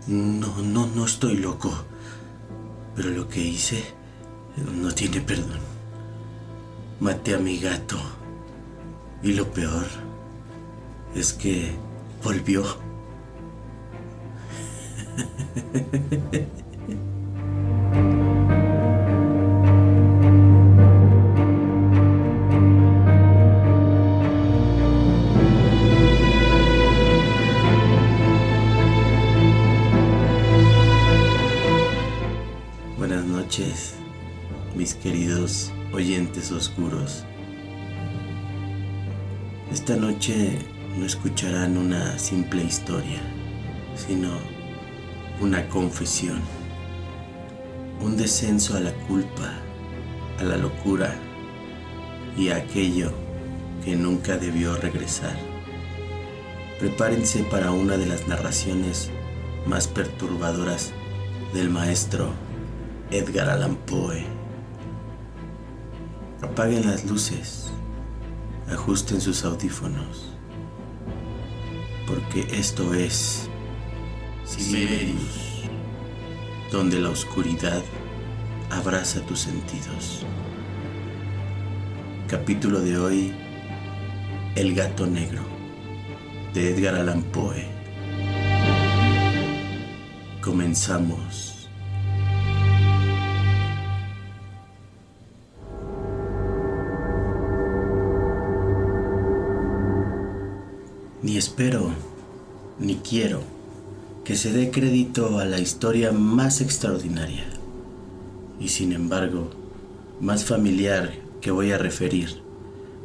No estoy loco. Pero lo que hice no tiene perdón. Maté a mi gato. Y lo peor es que volvió. Buenas noches, mis queridos oyentes oscuros. Esta noche no escucharán una simple historia, sino una confesión, un descenso a la culpa, a la locura y a aquello que nunca debió regresar. Prepárense para una de las narraciones más perturbadoras del maestro Edgar Allan Poe. Apaguen las luces, ajusten sus audífonos, porque esto es Cimerius, donde la oscuridad abraza tus sentidos. Capítulo de hoy: El gato negro, de Edgar Allan Poe. Comenzamos. Ni espero, ni quiero que se dé crédito a la historia más extraordinaria y, sin embargo, más familiar que voy a referir,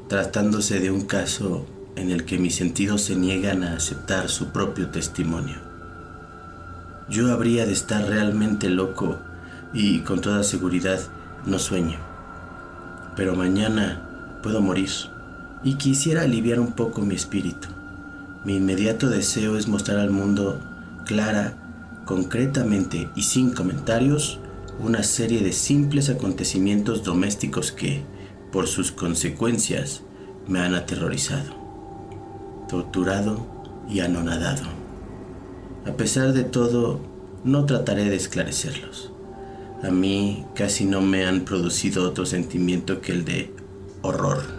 tratándose de un caso en el que mis sentidos se niegan a aceptar su propio testimonio. Yo habría de estar realmente loco y, con toda seguridad, no sueño. Pero mañana puedo morir y quisiera aliviar un poco mi espíritu. Mi inmediato deseo es mostrar al mundo clara, concretamente y sin comentarios, una serie de simples acontecimientos domésticos que, por sus consecuencias, me han aterrorizado, torturado y anonadado. A pesar de todo, no trataré de esclarecerlos. A mí casi no me han producido otro sentimiento que el de horror.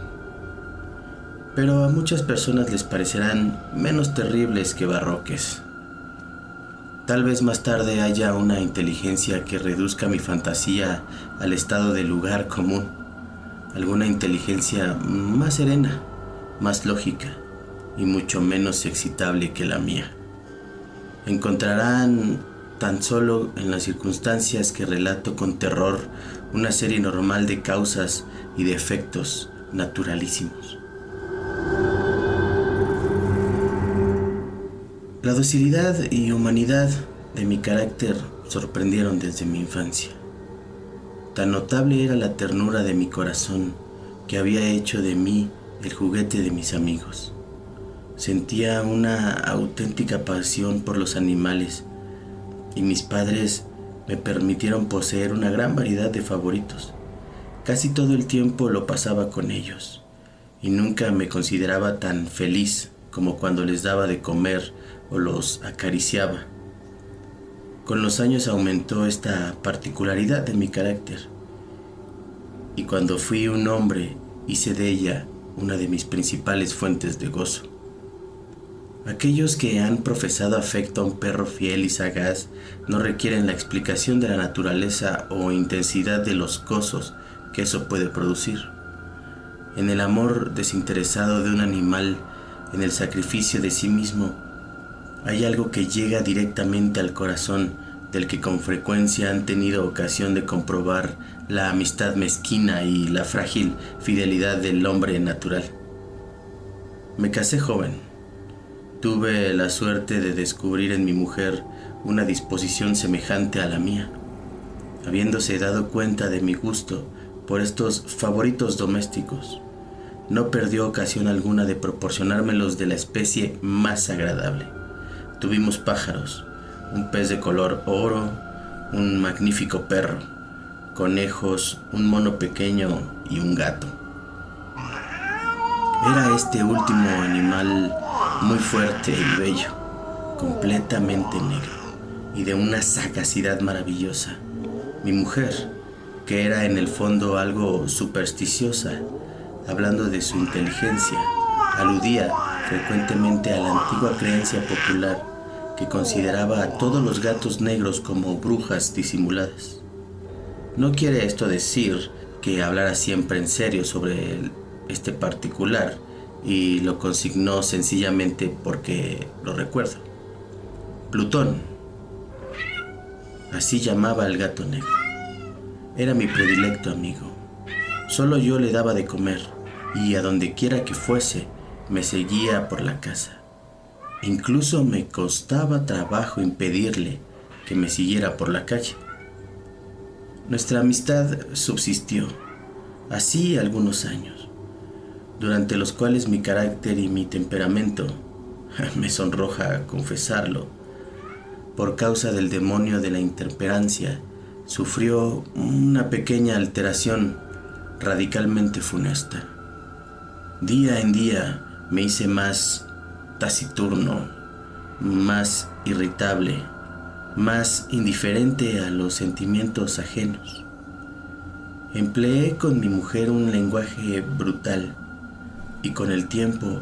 Pero a muchas personas les parecerán menos terribles que barroques. Tal vez más tarde haya una inteligencia que reduzca mi fantasía al estado de lugar común, alguna inteligencia más serena, más lógica y mucho menos excitable que la mía. Encontrarán tan solo en las circunstancias que relato con terror una serie normal de causas y de efectos naturalísimos. La docilidad y humanidad de mi carácter sorprendieron desde mi infancia. Tan notable era la ternura de mi corazón que había hecho de mí el juguete de mis amigos. Sentía una auténtica pasión por los animales y mis padres me permitieron poseer una gran variedad de favoritos. Casi todo el tiempo lo pasaba con ellos y nunca me consideraba tan feliz como cuando les daba de comer o los acariciaba. Con los años aumentó esta particularidad de mi carácter, y cuando fui un hombre hice de ella una de mis principales fuentes de gozo. Aquellos que han profesado afecto a un perro fiel y sagaz no requieren la explicación de la naturaleza o intensidad de los gozos que eso puede producir. En el amor desinteresado de un animal, en el sacrificio de sí mismo, hay algo que llega directamente al corazón del que con frecuencia han tenido ocasión de comprobar la amistad mezquina y la frágil fidelidad del hombre natural. Me casé joven. Tuve la suerte de descubrir en mi mujer una disposición semejante a la mía. Habiéndose dado cuenta de mi gusto por estos favoritos domésticos, no perdió ocasión alguna de proporcionármelos de la especie más agradable. Tuvimos pájaros, un pez de color oro, un magnífico perro, conejos, un mono pequeño y un gato. Era este último animal muy fuerte y bello, completamente negro, y de una sagacidad maravillosa. Mi mujer, que era en el fondo algo supersticiosa, hablando de su inteligencia, aludía frecuentemente a la antigua creencia popular que consideraba a todos los gatos negros como brujas disimuladas. No quiere esto decir que hablara siempre en serio sobre este particular, y lo consignó sencillamente porque lo recuerdo. Plutón, así llamaba al gato negro, era mi predilecto amigo. Solo yo le daba de comer, y a donde quiera que fuese, me seguía por la casa. Incluso me costaba trabajo impedirle que me siguiera por la calle. Nuestra amistad subsistió así algunos años, durante los cuales mi carácter y mi temperamento, me sonroja confesarlo, por causa del demonio de la intemperancia, sufrió una pequeña alteración radicalmente funesta. Día en día me hice más taciturno, más irritable, más indiferente a los sentimientos ajenos. Empleé con mi mujer un lenguaje brutal y con el tiempo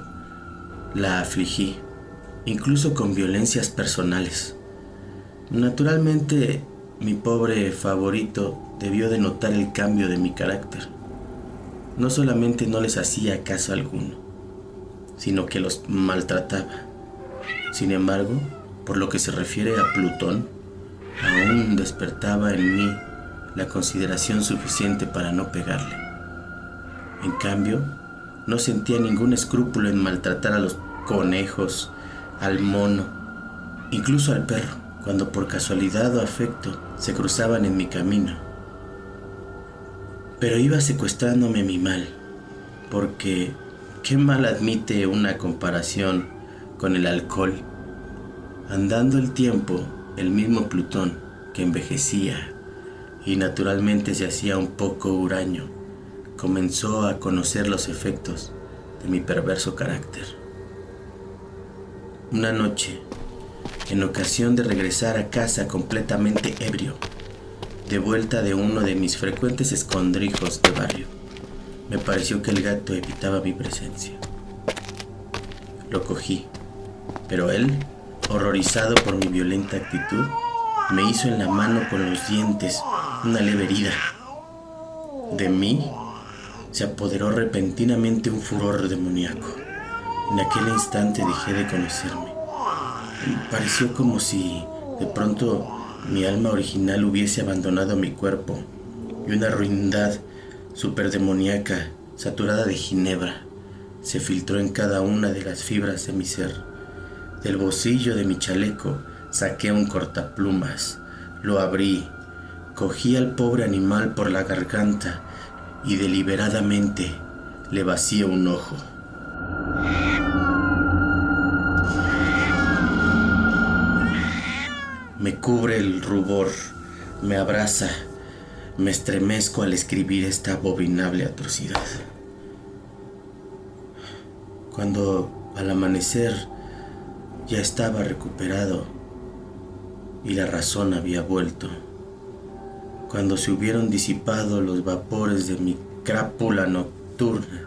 la afligí, incluso con violencias personales. Naturalmente, mi pobre favorito debió de notar el cambio de mi carácter. No solamente no les hacía caso alguno, sino que los maltrataba. Sin embargo, por lo que se refiere a Plutón, aún despertaba en mí la consideración suficiente para no pegarle. En cambio, no sentía ningún escrúpulo en maltratar a los conejos, al mono, incluso al perro, cuando por casualidad o afecto se cruzaban en mi camino. Pero iba secuestrándome mi mal, porque ¿qué mal admite una comparación con el alcohol? Andando el tiempo, el mismo Plutón, que envejecía y naturalmente se hacía un poco huraño, comenzó a conocer los efectos de mi perverso carácter. Una noche, en ocasión de regresar a casa completamente ebrio, de vuelta de uno de mis frecuentes escondrijos de barrio, me pareció que el gato evitaba mi presencia. Lo cogí, pero él, horrorizado por mi violenta actitud, me hizo en la mano con los dientes una leve herida. De mí se apoderó repentinamente un furor demoníaco. En aquel instante dejé de conocerme. Pareció como si de pronto mi alma original hubiese abandonado mi cuerpo y una ruindad superdemoníaca, saturada de ginebra, se filtró en cada una de las fibras de mi ser. Del bolsillo de mi chaleco saqué un cortaplumas, lo abrí, cogí al pobre animal por la garganta y deliberadamente le vacié un ojo. Me cubre el rubor, me abraza, me estremezco al escribir esta abominable atrocidad. Cuando al amanecer ya estaba recuperado y la razón había vuelto, cuando se hubieron disipado los vapores de mi crápula nocturna,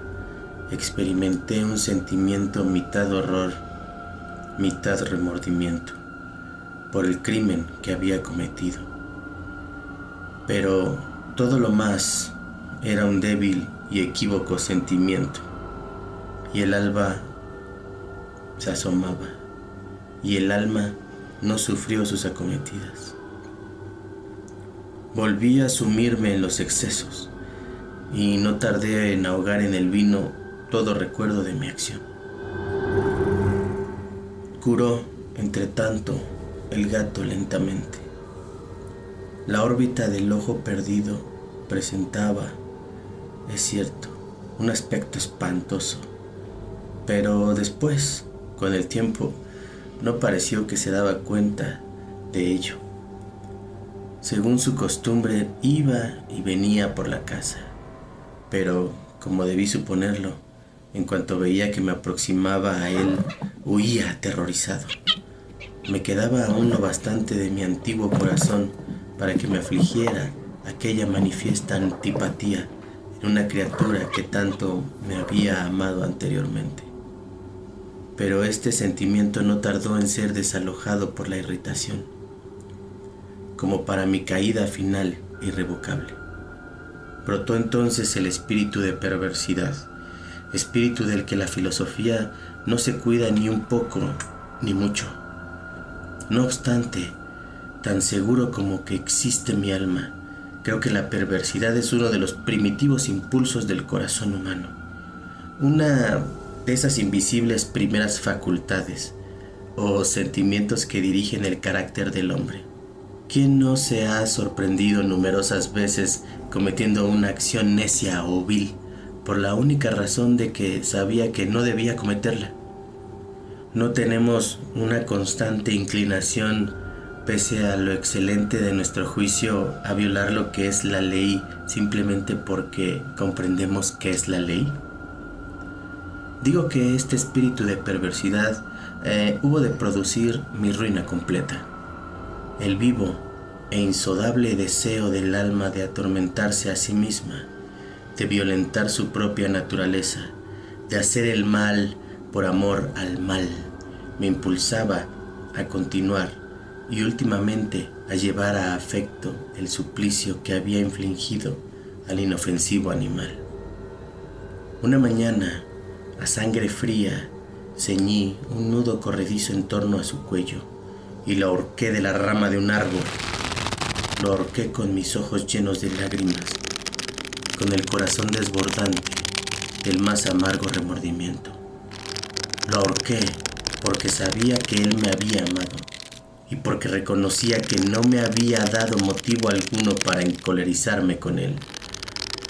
experimenté un sentimiento mitad horror, mitad remordimiento por el crimen que había cometido. Pero todo lo más era un débil y equívoco sentimiento, y el alba se asomaba, y el alma no sufrió sus acometidas. Volví a sumirme en los excesos, y no tardé en ahogar en el vino todo recuerdo de mi acción. Curó, entre tanto, el gato lentamente. La órbita del ojo perdido presentaba, es cierto, un aspecto espantoso, pero después, con el tiempo, no pareció que se daba cuenta de ello. Según su costumbre, iba y venía por la casa, pero, como debí suponerlo, en cuanto veía que me aproximaba a él, huía aterrorizado. Me quedaba aún lo bastante de mi antiguo corazón para que me afligiera aquella manifiesta antipatía en una criatura que tanto me había amado anteriormente. Pero este sentimiento no tardó en ser desalojado por la irritación, como para mi caída final irrevocable. Brotó entonces el espíritu de perversidad, espíritu del que la filosofía no se cuida ni un poco ni mucho. No obstante, tan seguro como que existe mi alma, creo que la perversidad es uno de los primitivos impulsos del corazón humano, una de esas invisibles primeras facultades o sentimientos que dirigen el carácter del hombre. ¿Quién no se ha sorprendido numerosas veces cometiendo una acción necia o vil por la única razón de que sabía que no debía cometerla? No tenemos una constante inclinación, pese a lo excelente de nuestro juicio, a violar lo que es la ley simplemente porque comprendemos qué es la ley. Digo que este espíritu de perversidad hubo de producir mi ruina completa. El vivo e insodable deseo del alma de atormentarse a sí misma, de violentar su propia naturaleza, de hacer el mal por amor al mal, me impulsaba a continuar y últimamente a llevar a efecto el suplicio que había infligido al inofensivo animal. Una mañana, a sangre fría, ceñí un nudo corredizo en torno a su cuello y lo ahorqué de la rama de un árbol. Lo ahorqué con mis ojos llenos de lágrimas, con el corazón desbordante del más amargo remordimiento. Lo ahorqué porque sabía que él me había amado y porque reconocía que no me había dado motivo alguno para encolerizarme con él.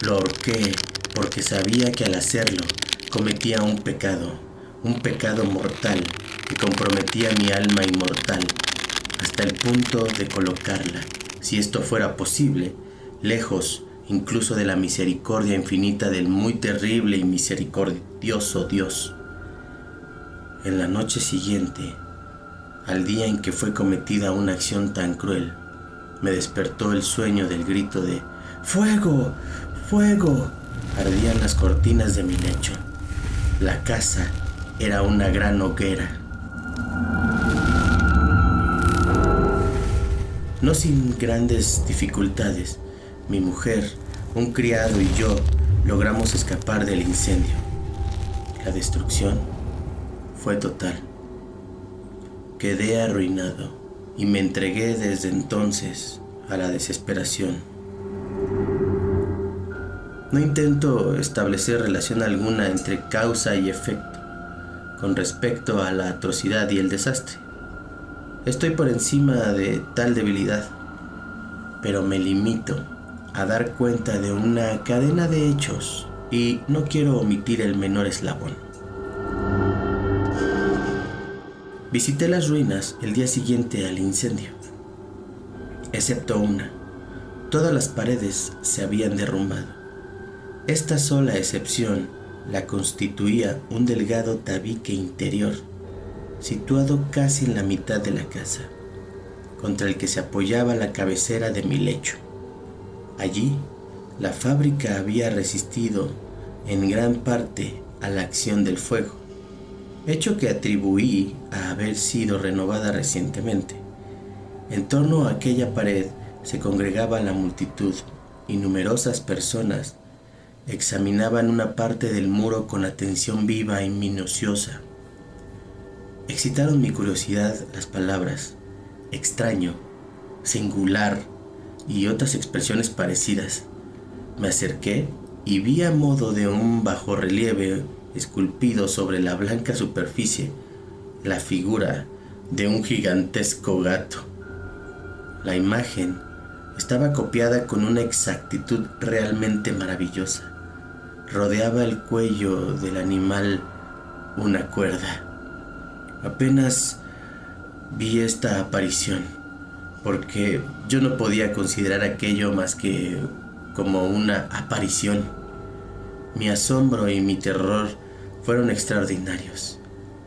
Lo ahorqué porque sabía que al hacerlo cometía un pecado mortal que comprometía mi alma inmortal hasta el punto de colocarla, si esto fuera posible, lejos incluso de la misericordia infinita del muy terrible y misericordioso Dios. En la noche siguiente, al día en que fue cometida una acción tan cruel, me despertó el sueño del grito de ¡Fuego! ¡Fuego! Ardían las cortinas de mi lecho. La casa era una gran hoguera. No sin grandes dificultades, mi mujer, un criado y yo logramos escapar del incendio. La destrucción fue total. Quedé arruinado y me entregué desde entonces a la desesperación. No intento establecer relación alguna entre causa y efecto con respecto a la atrocidad y el desastre. Estoy por encima de tal debilidad, pero me limito a dar cuenta de una cadena de hechos y no quiero omitir el menor eslabón. Visité las ruinas el día siguiente al incendio, excepto una. Todas las paredes se habían derrumbado. Esta sola excepción la constituía un delgado tabique interior, situado casi en la mitad de la casa, contra el que se apoyaba la cabecera de mi lecho. Allí, la fábrica había resistido en gran parte a la acción del fuego, hecho que atribuí a haber sido renovada recientemente. En torno a aquella pared se congregaba la multitud y numerosas personas examinaban una parte del muro con atención viva y minuciosa. Excitaron mi curiosidad las palabras extraño, singular y otras expresiones parecidas. Me acerqué y vi a modo de un bajorrelieve esculpido sobre la blanca superficie la figura de un gigantesco gato. La imagen estaba copiada con una exactitud realmente maravillosa. Rodeaba el cuello del animal una cuerda. Apenas vi esta aparición, porque yo no podía considerar aquello más que como una aparición. Mi asombro y mi terror fueron extraordinarios.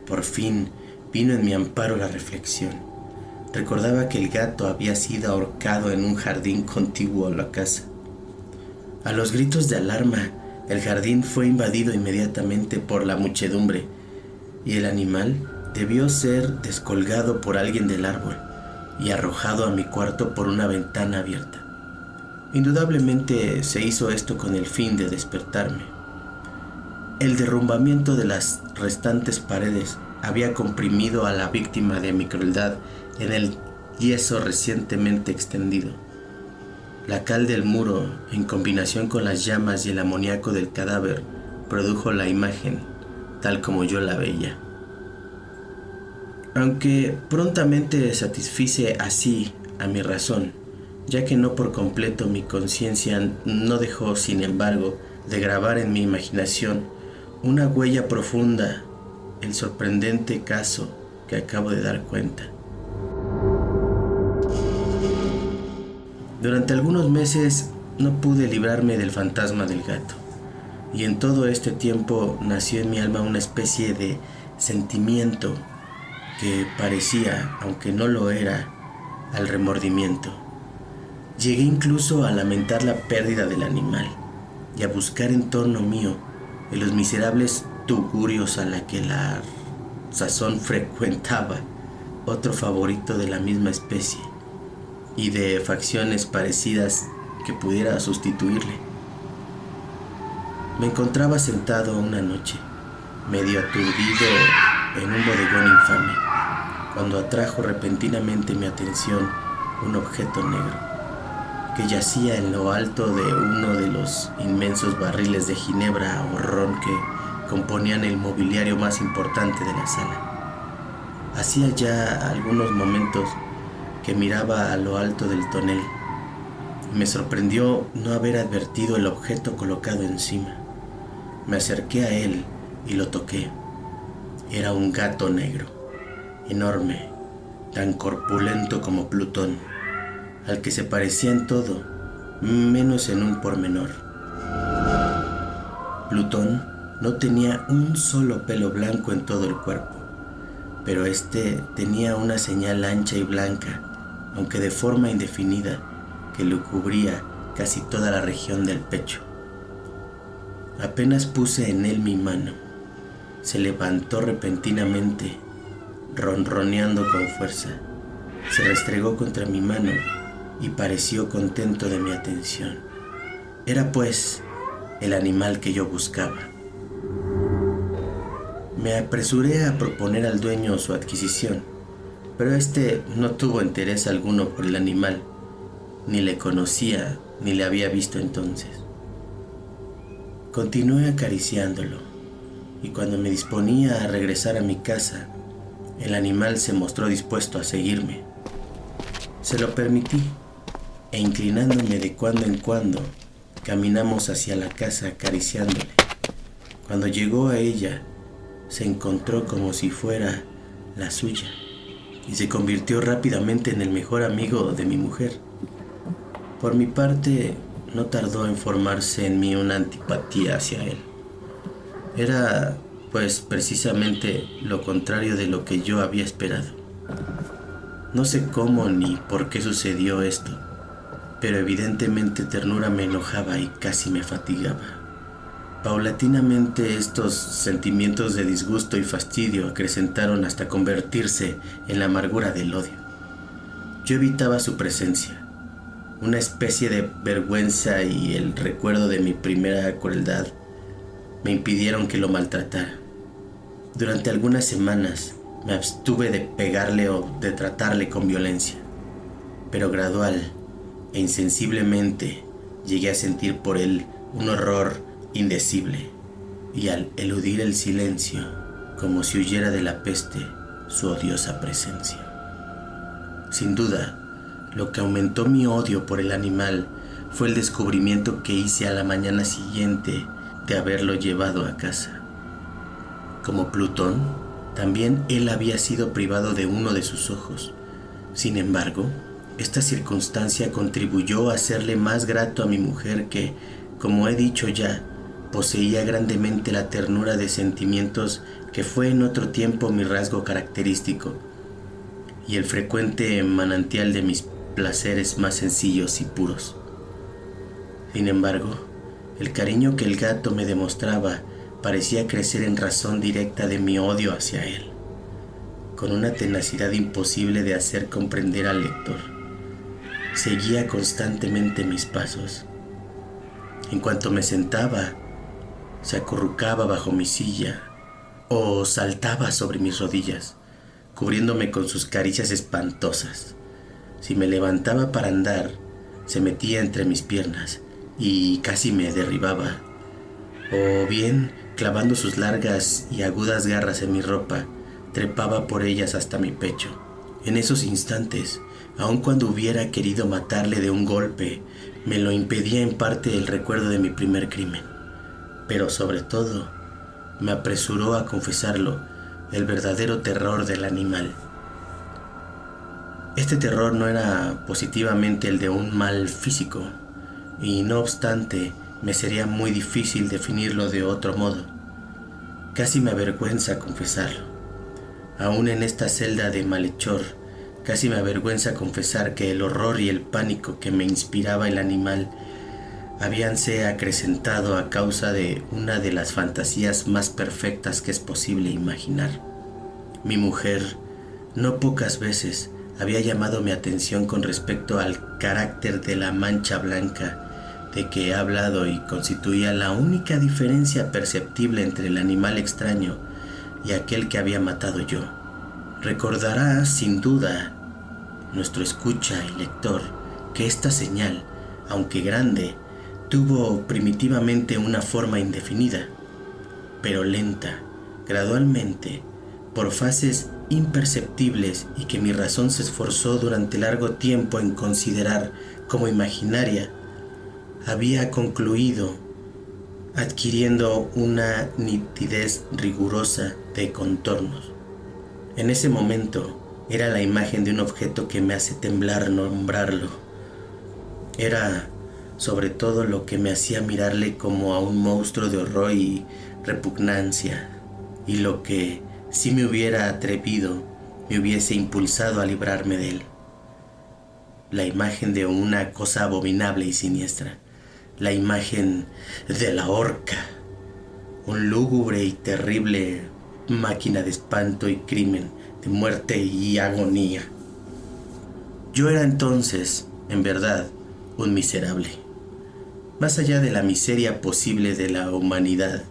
Por fin vino en mi amparo la reflexión. Recordaba que el gato había sido ahorcado en un jardín contiguo a la casa. A los gritos de alarma, el jardín fue invadido inmediatamente por la muchedumbre y el animal debió ser descolgado por alguien del árbol y arrojado a mi cuarto por una ventana abierta. Indudablemente se hizo esto con el fin de despertarme. El derrumbamiento de las restantes paredes había comprimido a la víctima de mi crueldad en el yeso recientemente extendido. La cal del muro, en combinación con las llamas y el amoníaco del cadáver, produjo la imagen tal como yo la veía. Aunque prontamente satisfice así a mi razón, ya que no por completo mi conciencia no dejó, sin embargo, de grabar en mi imaginación una huella profunda el sorprendente caso que acabo de dar cuenta. Durante algunos meses no pude librarme del fantasma del gato, y en todo este tiempo nació en mi alma una especie de sentimiento que parecía, aunque no lo era, al remordimiento. Llegué incluso a lamentar la pérdida del animal y a buscar en torno mío en los miserables tugurios a la que la sazón frecuentaba otro favorito de la misma especie y de facciones parecidas que pudiera sustituirle. Me encontraba sentado una noche, medio aturdido en un bodegón infame, cuando atrajo repentinamente mi atención un objeto negro que yacía en lo alto de uno de los inmensos barriles de ginebra o ron que componían el mobiliario más importante de la sala. Hacía ya algunos momentos que miraba a lo alto del tonel y me sorprendió no haber advertido el objeto colocado encima. Me acerqué a él y lo toqué. Era un gato negro, enorme, tan corpulento como Plutón, al que se parecía en todo, menos en un pormenor. Plutón no tenía un solo pelo blanco en todo el cuerpo, pero este tenía una señal ancha y blanca, aunque de forma indefinida, que le cubría casi toda la región del pecho. Apenas puse en él mi mano, se levantó repentinamente, ronroneando con fuerza. Se restregó contra mi mano y pareció contento de mi atención. Era pues el animal que yo buscaba. Me apresuré a proponer al dueño su adquisición, pero este no tuvo interés alguno por el animal, ni le conocía ni le había visto entonces. Continué acariciándolo, y cuando me disponía a regresar a mi casa, el animal se mostró dispuesto a seguirme. Se lo permití, e inclinándome de cuando en cuando, caminamos hacia la casa acariciándole. Cuando llegó a ella, se encontró como si fuera la suya, y se convirtió rápidamente en el mejor amigo de mi mujer. Por mi parte, no tardó en formarse en mí una antipatía hacia él. Era, pues, precisamente lo contrario de lo que yo había esperado. No sé cómo ni por qué sucedió esto, pero evidentemente ternura me enojaba y casi me fatigaba. Paulatinamente estos sentimientos de disgusto y fastidio acrecentaron hasta convertirse en la amargura del odio. Yo evitaba su presencia. Una especie de vergüenza y el recuerdo de mi primera crueldad me impidieron que lo maltratara. Durante algunas semanas me abstuve de pegarle o de tratarle con violencia, pero gradual e insensiblemente llegué a sentir por él un horror indecible, y al eludir el silencio, como si huyera de la peste, su odiosa presencia. Sin duda, lo que aumentó mi odio por el animal fue el descubrimiento que hice a la mañana siguiente de haberlo llevado a casa. Como Plutón, también él había sido privado de uno de sus ojos. Sin embargo, esta circunstancia contribuyó a hacerle más grato a mi mujer que, como he dicho ya, poseía grandemente la ternura de sentimientos que fue en otro tiempo mi rasgo característico. y el frecuente manantial de mis placeres más sencillos y puros. Sin embargo, el cariño que el gato me demostraba parecía crecer en razón directa de mi odio hacia él, con una tenacidad imposible de hacer comprender al lector. Seguía constantemente mis pasos. En cuanto me sentaba, se acurrucaba bajo mi silla o saltaba sobre mis rodillas, cubriéndome con sus caricias espantosas. Si me levantaba para andar, se metía entre mis piernas y casi me derribaba, o bien, clavando sus largas y agudas garras en mi ropa, trepaba por ellas hasta mi pecho. En esos instantes, aun cuando hubiera querido matarle de un golpe, me lo impedía en parte el recuerdo de mi primer crimen, pero sobre todo, me apresuró a confesarlo, el verdadero terror del animal. Este terror no era positivamente el de un mal físico, y no obstante, me sería muy difícil definirlo de otro modo. Casi me avergüenza confesarlo. Aún en esta celda de malhechor, casi me avergüenza confesar que el horror y el pánico que me inspiraba el animal habíanse acrecentado a causa de una de las fantasías más perfectas que es posible imaginar. Mi mujer, no pocas veces, había llamado mi atención con respecto al carácter de la mancha blanca de que he hablado y constituía la única diferencia perceptible entre el animal extraño y aquel que había matado yo. Recordará, sin duda, nuestro escucha y lector, que esta señal, aunque grande, tuvo primitivamente una forma indefinida, pero lenta, gradualmente, por fases imperceptibles y que mi razón se esforzó durante largo tiempo en considerar como imaginaria, había concluido adquiriendo una nitidez rigurosa de contornos. En ese momento era la imagen de un objeto que me hace temblar nombrarlo. Era sobre todo lo que me hacía mirarle como a un monstruo de horror y repugnancia, y lo que, si me hubiera atrevido, me hubiese impulsado a librarme de él. La imagen de una cosa abominable y siniestra, la imagen de la horca, un lúgubre y terrible máquina de espanto y crimen, de muerte y agonía. Yo era entonces, en verdad, un miserable. Más allá de la miseria posible de la humanidad,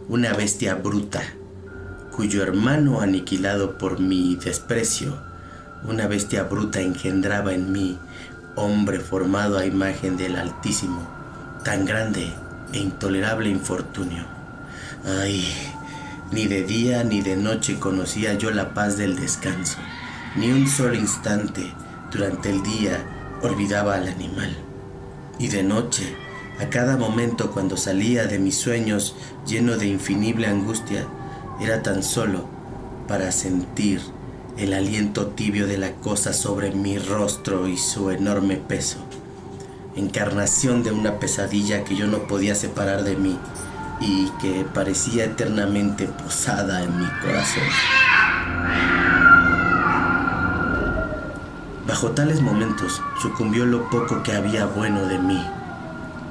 una bestia bruta, cuyo hermano aniquilado por mi desprecio, una bestia bruta engendraba en mí, hombre formado a imagen del Altísimo, tan grande e intolerable infortunio. Ay, ni de día ni de noche conocía yo la paz del descanso, ni un solo instante durante el día olvidaba al animal, y de noche, a cada momento cuando salía de mis sueños lleno de infinible angustia, era tan solo para sentir el aliento tibio de la cosa sobre mi rostro y su enorme peso, encarnación de una pesadilla que yo no podía separar de mí y que parecía eternamente posada en mi corazón. Bajo tales momentos sucumbió lo poco que había bueno de mí.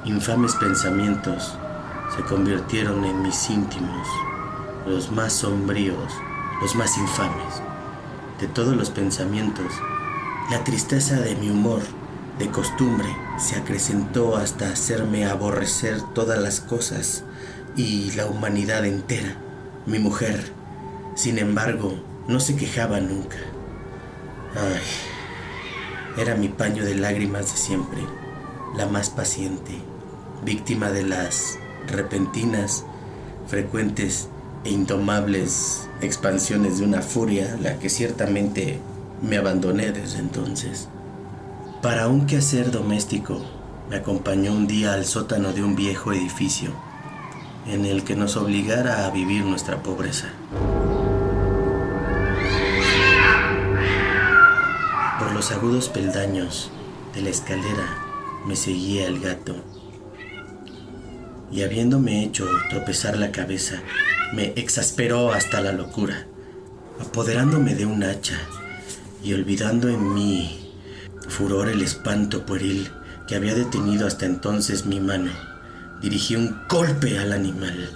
Infames pensamientos se convirtieron en mis íntimos, los más sombríos, los más infames. De todos los pensamientos, la tristeza de mi humor, de costumbre, se acrecentó hasta hacerme aborrecer todas las cosas y la humanidad entera. Mi mujer, sin embargo, no se quejaba nunca. Ay, era mi paño de lágrimas de siempre, la más paciente, víctima de las repentinas, frecuentes e indomables expansiones de una furia, la que ciertamente me abandoné desde entonces. Para un quehacer doméstico, me acompañó un día al sótano de un viejo edificio, en el que nos obligara a vivir nuestra pobreza. Por los agudos peldaños de la escalera me seguía el gato, y habiéndome hecho tropezar la cabeza, me exasperó hasta la locura, apoderándome de un hacha y olvidando en mi furor el espanto pueril que había detenido hasta entonces mi mano, dirigí un golpe al animal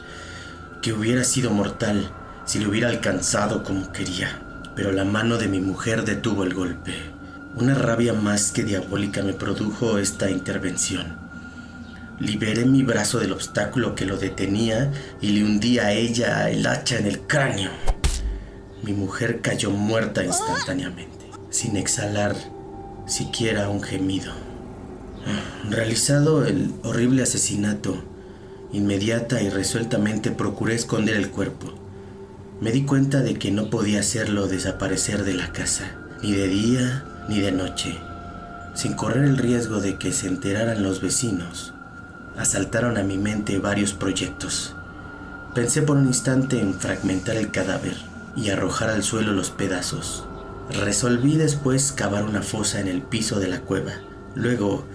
que hubiera sido mortal si le hubiera alcanzado como quería, pero la mano de mi mujer detuvo el golpe. Una rabia más que diabólica me produjo esta intervención. Liberé mi brazo del obstáculo que lo detenía y le hundí a ella el hacha en el cráneo. Mi mujer cayó muerta instantáneamente, sin exhalar siquiera un gemido. Realizado el horrible asesinato, inmediata y resueltamente procuré esconder el cuerpo. Me di cuenta de que no podía hacerlo desaparecer de la casa, ni de día ni de noche, sin correr el riesgo de que se enteraran los vecinos. Asaltaron a mi mente varios proyectos. Pensé por un instante en fragmentar el cadáver y arrojar al suelo los pedazos. Resolví después cavar una fosa en el piso de la cueva. Luego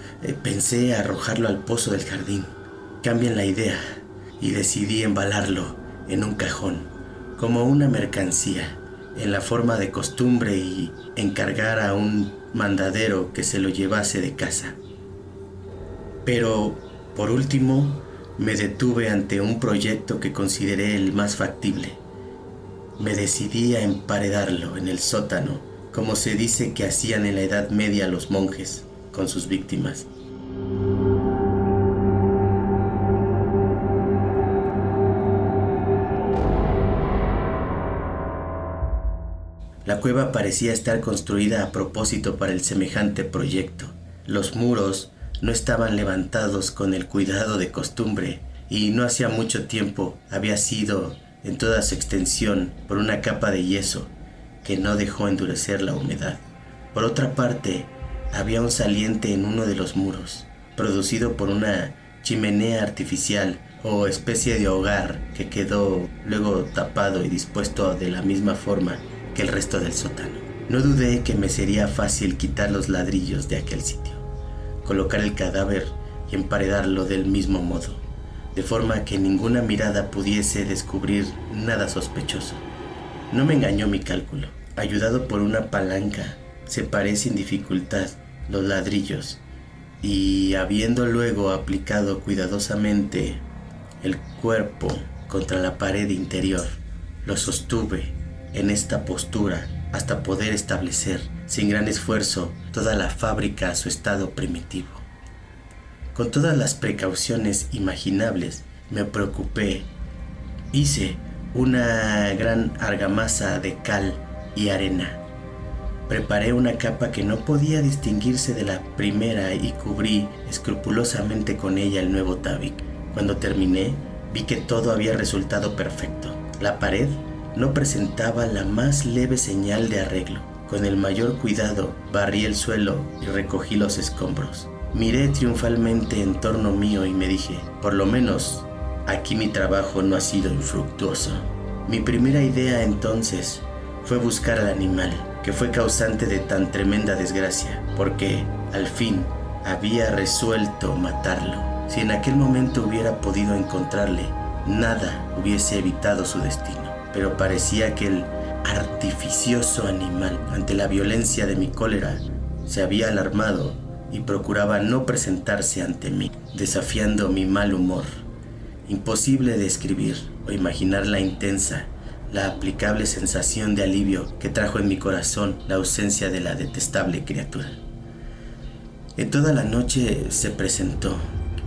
pensé arrojarlo al pozo del jardín. Cambié la idea y decidí embalarlo en un cajón, como una mercancía, en la forma de costumbre, y encargar a un mandadero que se lo llevase de casa. Pero, por último, me detuve ante un proyecto que consideré el más factible. Me decidí a emparedarlo en el sótano, como se dice que hacían en la Edad Media los monjes con sus víctimas. La cueva parecía estar construida a propósito para el semejante proyecto. Los muros no estaban levantados con el cuidado de costumbre y no hacía mucho tiempo había sido en toda su extensión por una capa de yeso que no dejó endurecer la humedad. Por otra parte, había un saliente en uno de los muros, producido por una chimenea artificial o especie de hogar que quedó luego tapado y dispuesto de la misma forma que el resto del sótano. No dudé que me sería fácil quitar los ladrillos de aquel sitio, colocar el cadáver y emparedarlo del mismo modo, de forma que ninguna mirada pudiese descubrir nada sospechoso. No me engañó mi cálculo. Ayudado por una palanca, separé sin dificultad los ladrillos y, habiendo luego aplicado cuidadosamente el cuerpo contra la pared interior, lo sostuve en esta postura hasta poder establecer, sin gran esfuerzo, toda la fábrica a su estado primitivo. Con todas las precauciones imaginables me preocupé. Hice una gran argamasa de cal y arena. Preparé una capa que no podía distinguirse de la primera y cubrí escrupulosamente con ella el nuevo tabique. Cuando terminé, vi que todo había resultado perfecto. La pared no presentaba la más leve señal de arreglo. Con el mayor cuidado barrí el suelo y recogí los escombros. Miré triunfalmente en torno mío y me dije, por lo menos aquí mi trabajo no ha sido infructuoso. Mi primera idea entonces fue buscar al animal que fue causante de tan tremenda desgracia, porque al fin había resuelto matarlo. Si en aquel momento hubiera podido encontrarle, nada hubiese evitado su destino. Pero parecía que el artificioso animal, ante la violencia de mi cólera, se había alarmado y procuraba no presentarse ante mí, desafiando mi mal humor. Imposible describir o imaginar la intensa, la aplicable sensación de alivio que trajo en mi corazón la ausencia de la detestable criatura. En toda la noche se presentó,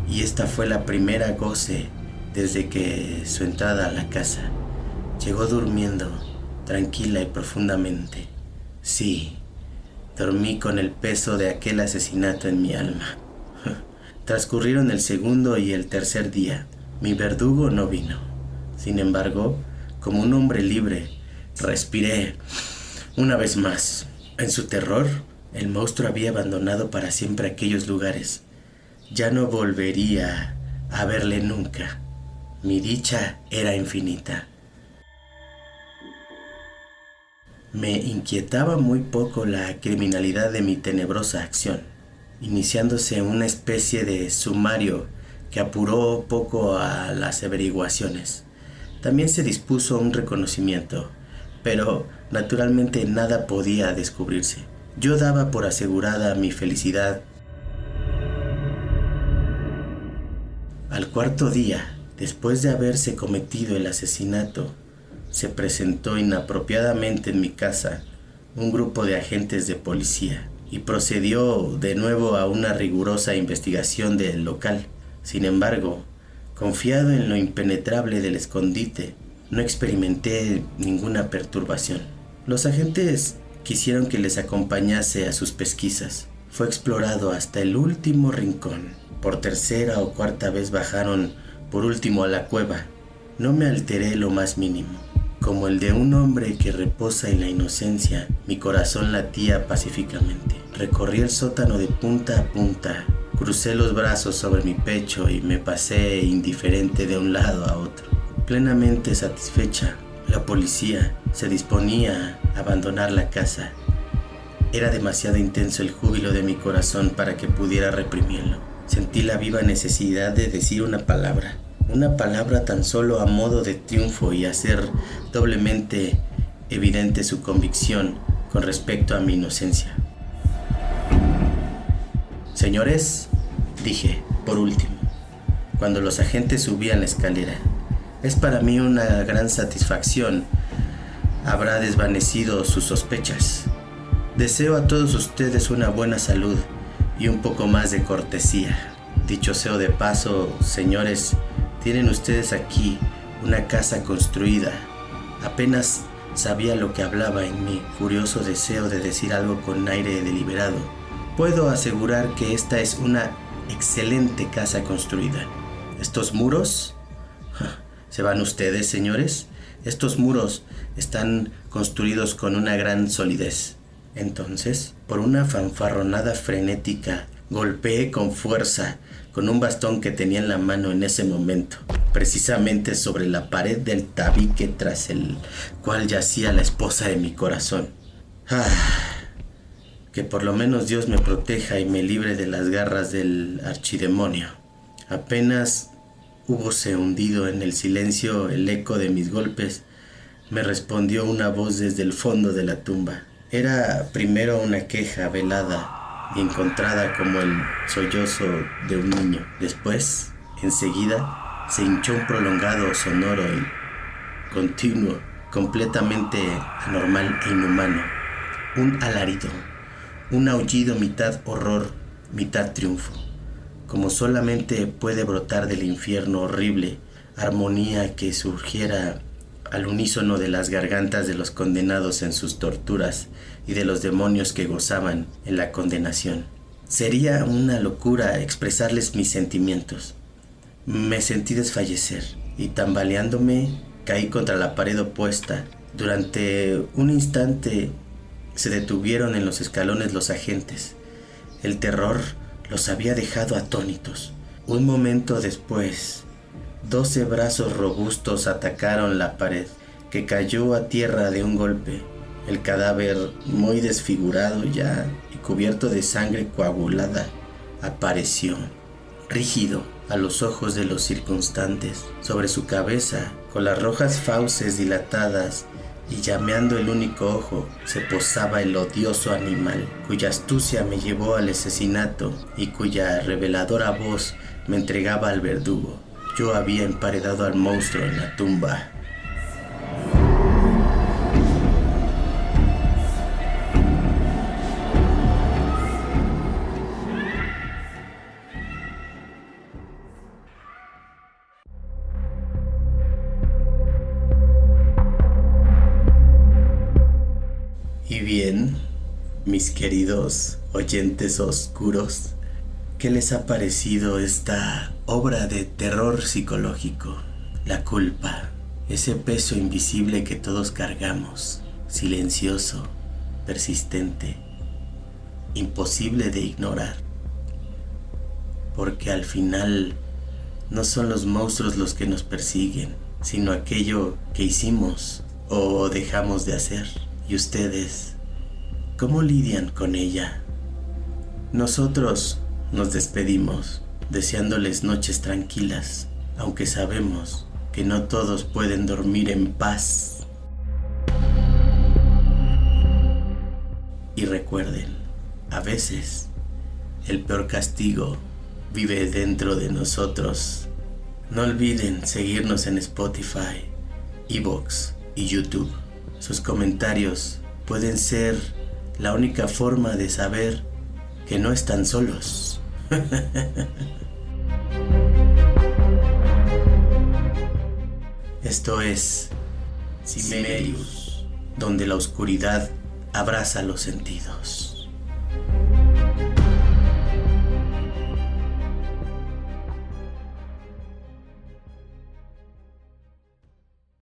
y esta fue la primera goce desde que su entrada a la casa. Llegó durmiendo, tranquila y profundamente. Sí, dormí con el peso de aquel asesinato en mi alma. Transcurrieron el segundo y el tercer día. Mi verdugo no vino. Sin embargo, como un hombre libre, respiré una vez más. En su terror, el monstruo había abandonado para siempre aquellos lugares. Ya no volvería a verle nunca. Mi dicha era infinita. Me inquietaba muy poco la criminalidad de mi tenebrosa acción, iniciándose una especie de sumario que apuró poco a las averiguaciones. También se dispuso un reconocimiento, pero Naturalmente nada podía descubrirse. Yo daba por asegurada mi felicidad. Al cuarto día, después de haberse cometido el asesinato, se presentó inapropiadamente en mi casa un grupo de agentes de policía y procedió de nuevo a una rigurosa investigación del local. Sin embargo, confiado en lo impenetrable del escondite, no experimenté ninguna perturbación. Los agentes quisieron que les acompañase a sus pesquisas. Fue explorado hasta el último rincón. Por tercera o cuarta vez bajaron por último a la cueva. No me alteré lo más mínimo. Como el de un hombre que reposa en la inocencia, mi corazón latía pacíficamente. Recorrí el sótano de punta a punta, crucé los brazos sobre mi pecho y me pasé indiferente de un lado a otro. Plenamente satisfecha, la policía se disponía a abandonar la casa. Era demasiado intenso el júbilo de mi corazón para que pudiera reprimirlo. Sentí la viva necesidad de decir una palabra tan solo a modo de triunfo y hacer doblemente evidente su convicción con respecto a mi inocencia. Señores, dije, por último, cuando los agentes subían la escalera, es para mí una gran satisfacción. Habrá desvanecido sus sospechas. Deseo a todos ustedes una buena salud y un poco más de cortesía. Dicho sea de paso, señores, tienen ustedes aquí una casa construida. Apenas sabía lo que hablaba en mi furioso deseo de decir algo con aire deliberado. Puedo asegurar que esta es una excelente casa construida. Estos muros... ¿Se van ustedes, señores? Estos muros están construidos con una gran solidez. Entonces, por una fanfarronada frenética, golpeé con fuerza con un bastón que tenía en la mano en ese momento, precisamente sobre la pared del tabique tras el cual yacía la esposa de mi corazón. Que por lo menos Dios me proteja y me libre de las garras del archidemonio. Apenas húbose hundido en el silencio el eco de mis golpes, me respondió una voz desde el fondo de la tumba. Era primero una queja velada y encontrada como el sollozo de un niño. Después, enseguida, se hinchó un prolongado, sonoro y continuo, completamente anormal e inhumano. Un alarido, un aullido mitad horror, mitad triunfo, como solamente puede brotar del infierno horrible, armonía que surgiera al unísono de las gargantas de los condenados en sus torturas y de los demonios que gozaban en la condenación. Sería una locura expresarles mis sentimientos. Me sentí desfallecer y tambaleándome caí contra la pared opuesta. Durante un instante se detuvieron en los escalones los agentes. El terror los había dejado atónitos. Un momento después, 12 brazos robustos atacaron la pared, que cayó a tierra de un golpe. El cadáver, muy desfigurado ya y cubierto de sangre coagulada, apareció, rígido a los ojos de los circunstantes. Sobre su cabeza, con las rojas fauces dilatadas y llameando el único ojo, se posaba el odioso animal, cuya astucia me llevó al asesinato y cuya reveladora voz me entregaba al verdugo. Yo había emparedado al monstruo en la tumba. Y bien, mis queridos oyentes oscuros, ¿qué les ha parecido esta obra de terror psicológico? La culpa, ese peso invisible que todos cargamos, silencioso, persistente, imposible de ignorar. Porque al final no son los monstruos los que nos persiguen, sino aquello que hicimos o dejamos de hacer. ¿Y ustedes cómo lidian con ella? Nosotros nos despedimos, deseándoles noches tranquilas, aunque sabemos que no todos pueden dormir en paz. Y recuerden, a veces el peor castigo vive dentro de nosotros. No olviden seguirnos en Spotify, iVoox y YouTube. Sus comentarios pueden ser la única forma de saber que no están solos. Esto es Cimerius, donde la oscuridad abraza los sentidos.